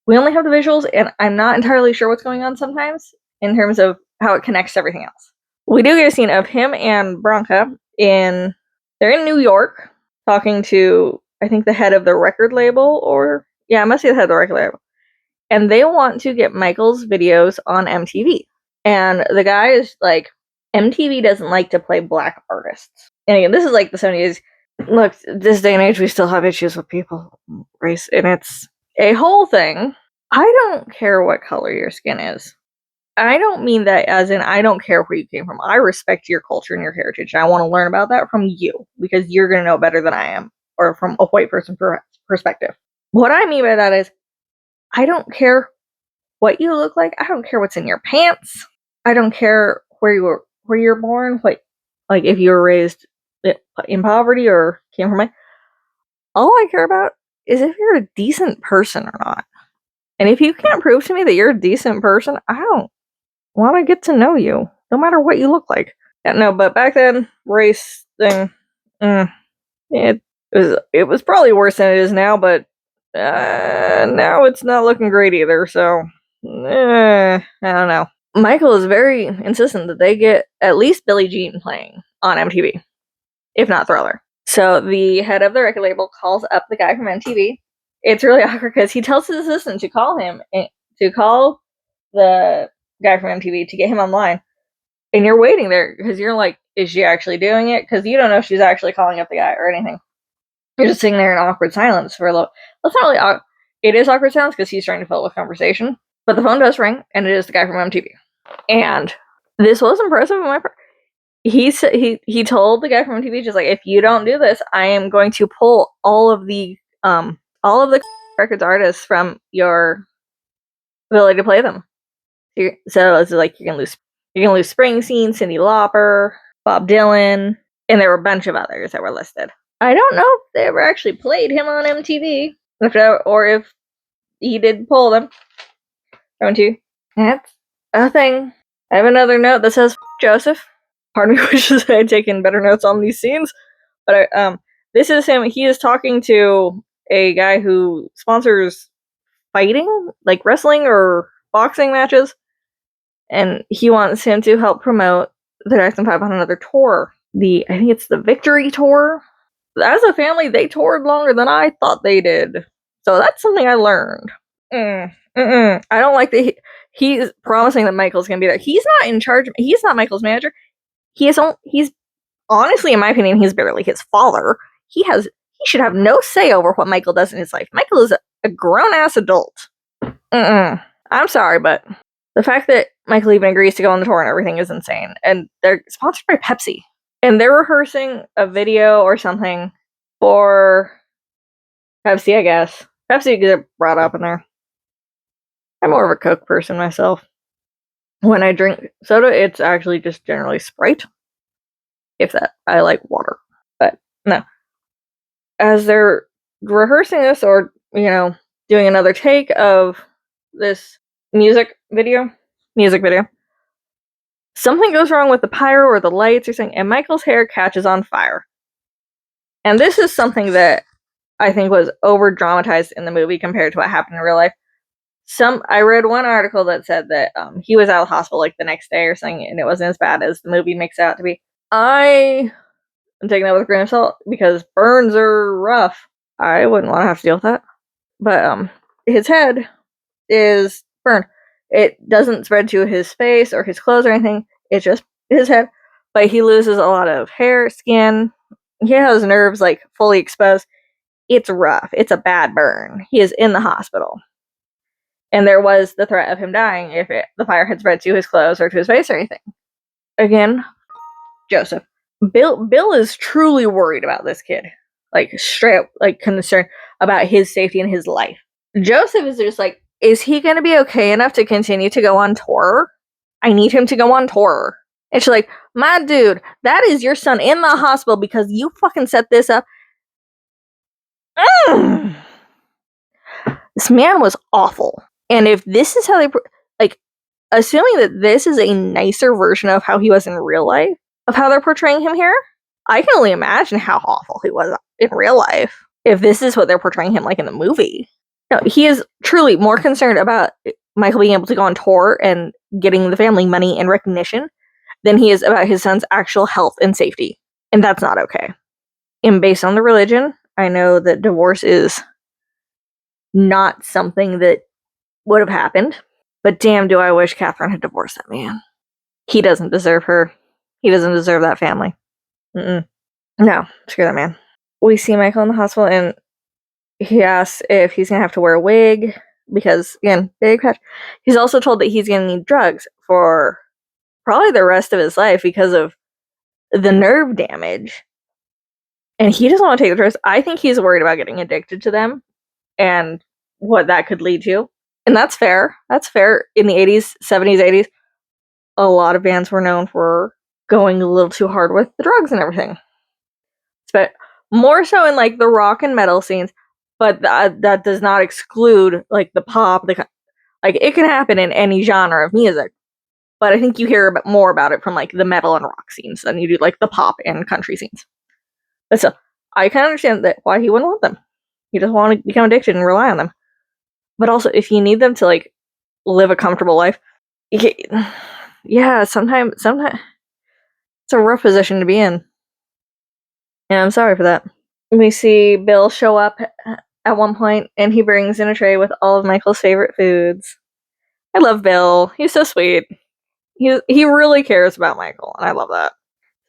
we only have the visuals and I'm not entirely sure what's going on sometimes in terms of how it connects to everything else. We do get a scene of him and Bronca they're in New York talking to, I think, the head of the record label, it must be the head of the record label. And they want to get Michael's videos on MTV. And the guy is like, MTV doesn't like to play black artists. And again, this is like the 70s. Look, this day and age, we still have issues with people, race, and it's a whole thing. I don't care what color your skin is. I don't mean that as in I don't care where you came from. I respect your culture and your heritage. And I want to learn about that from you because you're going to know better than I am, or from a white person perspective. What I mean by that is I don't care what you look like. I don't care what's in your pants. I don't care where you're born, like if you were raised in poverty or came from all I care about is if you're a decent person or not. And if you can't prove to me that you're a decent person, I don't want to get to know you, no matter what you look like. Yeah, no, but back then, race thing, it was probably worse than it is now, but now it's not looking great either, so I don't know. Michael is very insistent that they get at least Billie Jean playing on MTV, if not Thriller. So the head of the record label calls up the guy from MTV. It's really awkward because he tells his assistant to call the guy from MTV to get him online. And you're waiting there because you're like, is she actually doing it? Because you don't know if she's actually calling up the guy or anything. You're just sitting there in awkward silence for a little. That's not really awkward. It is awkward silence because he's trying to fill it with conversation. But the phone does ring, and it is the guy from MTV. And this was impressive on my part. He told the guy from MTV, just like, if you don't do this, I am going to pull all of the records artists from your ability to play them. So it's like you're gonna lose Springsteen, Cyndi Lauper, Bob Dylan, and there were a bunch of others that were listed. I don't know if they ever actually played him on MTV, or if he did pull them. Don't you? That's a thing. I have another note that says Joseph. Part of me wishes I had taken better notes on these scenes, but This is him. He is talking to a guy who sponsors fighting, like wrestling or boxing matches, and he wants him to help promote the Jackson 5 on another tour. I think it's the Victory Tour. As a family, they toured longer than I thought they did. So that's something I learned. I don't like that he's promising that Michael's gonna be there. He's not in charge. He's not Michael's manager. He's honestly, in my opinion, he's barely his father. He should have no say over what Michael does in his life. Michael is a grown-ass adult. I'm sorry, but the fact that Michael even agrees to go on the tour and everything is insane. And they're sponsored by Pepsi. And they're rehearsing a video or something for Pepsi, I guess. Pepsi gets brought up in there. I'm more of a Coke person myself. When I drink soda, it's actually just generally Sprite. If that, I like water. But no. As they're rehearsing this or, doing another take of this music video, something goes wrong with the pyro or the lights or something, and Michael's hair catches on fire. And this is something that I think was over dramatized in the movie compared to what happened in real life. I read one article that said that he was out of the hospital like the next day or something, and it wasn't as bad as the movie makes it out to be. I am taking that with a grain of salt because burns are rough. I wouldn't want to have to deal with that. But his head is burned. It doesn't spread to his face or his clothes or anything. It's just his head. But he loses a lot of hair, skin. He has nerves like fully exposed. It's rough. It's a bad burn. He is in the hospital. And there was the threat of him dying if the fire had spread to his clothes or to his face or anything. Again, Joseph. Bill is truly worried about this kid. Like, straight up, like, concerned about his safety and his life. Joseph is just like, is he going to be okay enough to continue to go on tour? I need him to go on tour. And she's like, my dude, that is your son in the hospital because you fucking set this up. This man was awful. And if this is how they, assuming that this is a nicer version of how he was in real life, of how they're portraying him here, I can only imagine how awful he was in real life if this is what they're portraying him like in the movie. No, he is truly more concerned about Michael being able to go on tour and getting the family money and recognition than he is about his son's actual health and safety. And that's not okay. And based on the religion, I know that divorce is not something that would have happened. But damn, do I wish Catherine had divorced that man. He doesn't deserve her. He doesn't deserve that family. No, screw that man. We see Michael in the hospital, and he asks if he's going to have to wear a wig, because, again, big patch. He's also told that he's going to need drugs for probably the rest of his life because of the nerve damage. And he doesn't want to take the drugs. I think he's worried about getting addicted to them and what that could lead to. And that's fair. That's fair. In the 80s, 70s, 80s, a lot of bands were known for going a little too hard with the drugs and everything. But more so in, like, the rock and metal scenes, but that does not exclude, like, the pop. It can happen in any genre of music. But I think you hear a bit more about it from, like, the metal and rock scenes than you do, like, the pop and country scenes. But so, I can understand that why he wouldn't want them. He doesn't want to become addicted and rely on them. But also, if you need them to, like, live a comfortable life, yeah, sometimes it's a rough position to be in. And I'm sorry for that. We see Bill show up at one point, and he brings in a tray with all of Michael's favorite foods. I love Bill. He's so sweet. He really cares about Michael, and I love that.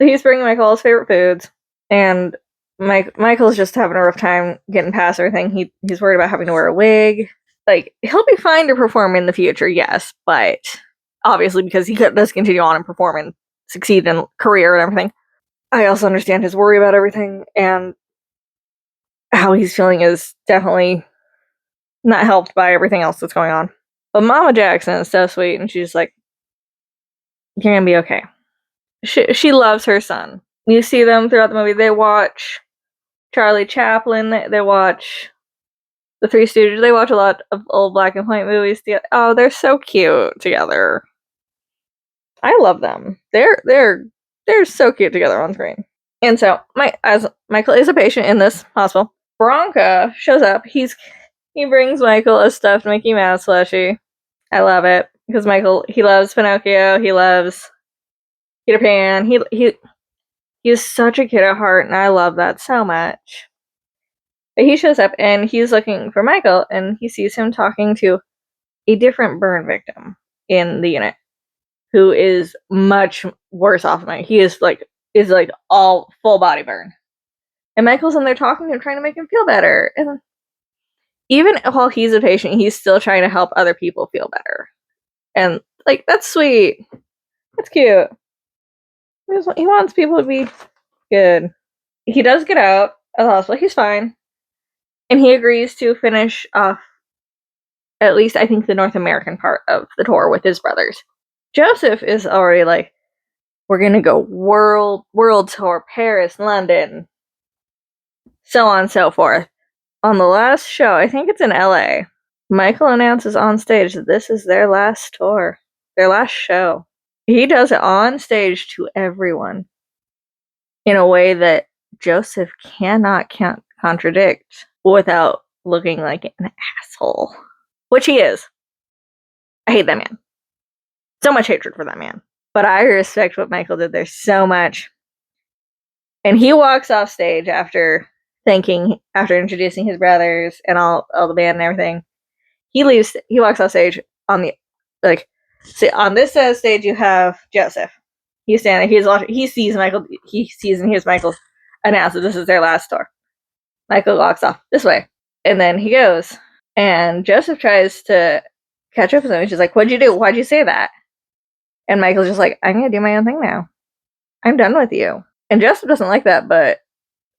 So he's bringing Michael all his favorite foods, and Michael's just having a rough time getting past everything. He's worried about having to wear a wig. Like, he'll be fine to perform in the future, yes, but obviously because he does continue on and perform and succeed in career and everything. I also understand his worry about everything, and how he's feeling is definitely not helped by everything else that's going on. But Mama Jackson is so sweet, and she's like, you're gonna be okay. She loves her son. You see them throughout the movie. They watch Charlie Chaplin. They watch The Three Stooges. They watch a lot of old black and white movies together. Oh, they're so cute together. I love them. They're so cute together on screen. And so, as Michael is a patient in this hospital, Bronca shows up. He brings Michael a stuffed Mickey Mouse plushie. I love it because Michael, he loves Pinocchio. He loves Peter Pan. He is such a kid at heart, and I love that so much. But he shows up and he's looking for Michael, and he sees him talking to a different burn victim in the unit, who is much worse off than he is like all full body burn. And Michael's in there talking to him, trying to make him feel better. And even while he's a patient, he's still trying to help other people feel better. And like, that's sweet. That's cute. He wants people to be good. He does get out of the hospital. He's fine. And he agrees to finish off at least, I think, the North American part of the tour with his brothers. Joseph is already like, we're gonna go world tour, Paris, London, so on and so forth. On the last show, I think it's in LA, Michael announces on stage that this is their last tour, their last show. He does it on stage to everyone in a way that Joseph cannot contradict without looking like an asshole, which he is. I hate that man. So much hatred for that man. But I respect what Michael did there so much. And he walks off stage after introducing his brothers and all the band and everything. He leaves. He walks off stage on the on this stage you have Joseph. He's standing. He's watching. He sees Michael. He sees and hears Michael announce that this is their last tour. Michael walks off this way, and then he goes. And Joseph tries to catch up with him. And she's like, "What'd you do? Why'd you say that?" And Michael's just like, "I'm gonna do my own thing now. I'm done with you." And Joseph doesn't like that, but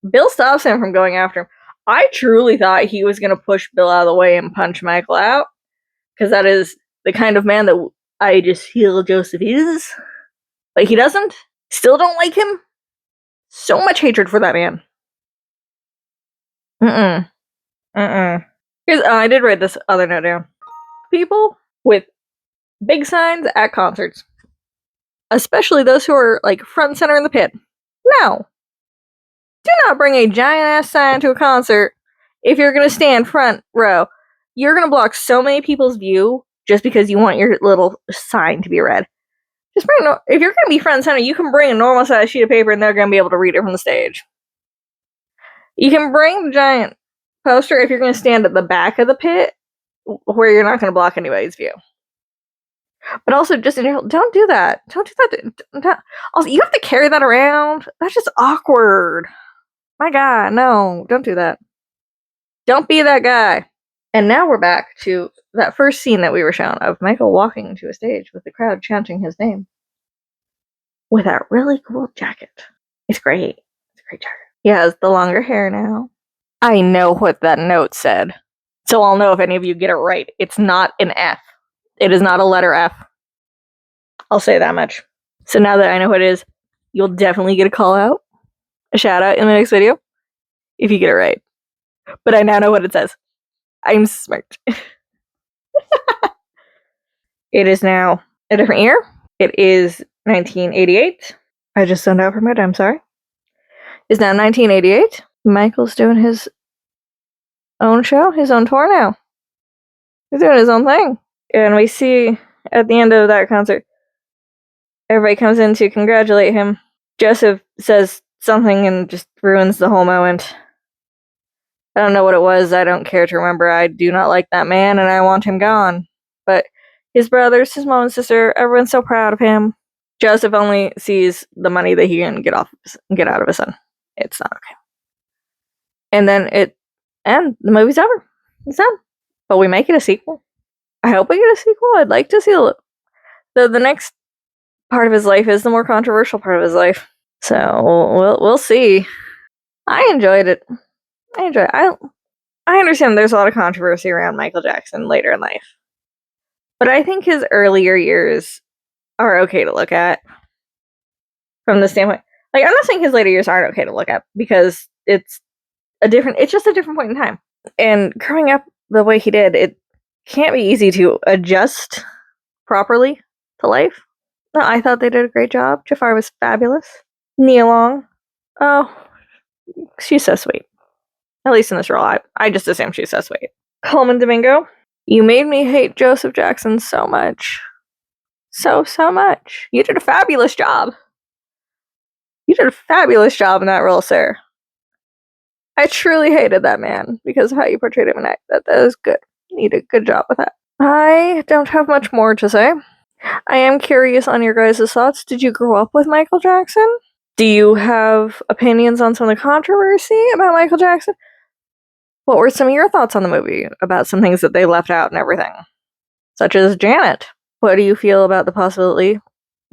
Bill stops him from going after him. I truly thought he was gonna push Bill out of the way and punch Michael out, because that is the kind of man that I just feel Joseph is. But he doesn't. Still don't like him. So much hatred for that man. I did write this other note down. People with big signs at concerts, especially those who are like front and center in the pit. No. Do not bring a giant ass sign to a concert if you're going to stand front row. You're going to block so many people's view just because you want your little sign to be read. Just bring if you're going to be front and center, you can bring a normal size sheet of paper and they're going to be able to read it from the stage. You can bring the giant poster if you're going to stand at the back of the pit where you're not going to block anybody's view. But also, just in general, don't do that. Don't do that. Also, you have to carry that around. That's just awkward. My God, no, don't do that. Don't be that guy. And now we're back to that first scene that we were shown of Michael walking to a stage with the crowd chanting his name with that really cool jacket. It's great. It's a great jacket. He has the longer hair now. I know what that note said, so I'll know if any of you get it right. It's not an F. It is not a letter F. I'll say that much. So now that I know what it is, you'll definitely get a call out, a shout out in the next video, if you get it right. But I now know what it says. I'm smart. It is now a different year. It is 1988. I just zoned out from it, I'm sorry. It's now 1988. Michael's doing his own show, his own tour now. He's doing his own thing. And we see at the end of that concert, everybody comes in to congratulate him. Joseph says something and just ruins the whole moment. I don't know what it was. I don't care to remember. I do not like that man and I want him gone. But his brothers, his mom and sister, everyone's so proud of him. Joseph only sees the money that he can get out of his son. It's not okay. And then the movie's over. It's done. But we might get a sequel. I hope we get a sequel. I'd like to see the next part of his life is the more controversial part of his life. So we'll see. I enjoyed it. I understand there's a lot of controversy around Michael Jackson later in life. But I think his earlier years are okay to look at from the standpoint. Like, I'm not saying his later years aren't okay to look at because it's just a different point in time. And growing up the way he did, it can't be easy to adjust properly to life. No, I thought they did a great job. Jafar was fabulous. Nia Long, Oh, she's so sweet. At least in this role, I just assume she's so sweet. Coleman Domingo, you made me hate Joseph Jackson so much. So much. You did a fabulous job. You did a fabulous job in that role, sir. I truly hated that man because of how you portrayed him in it. That was good. You did a good job with that. I don't have much more to say. I am curious on your guys' thoughts. Did you grow up with Michael Jackson? Do you have opinions on some of the controversy about Michael Jackson? What were some of your thoughts on the movie about some things that they left out and everything? Such as Janet. What do you feel about the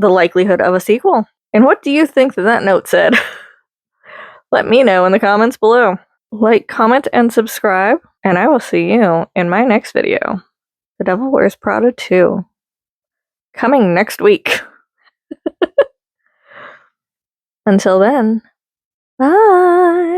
likelihood of a sequel? And what do you think that note said? Let me know in the comments below. Like, comment, and subscribe, and I will see you in my next video. The Devil Wears Prada 2. Coming next week. Until then, bye!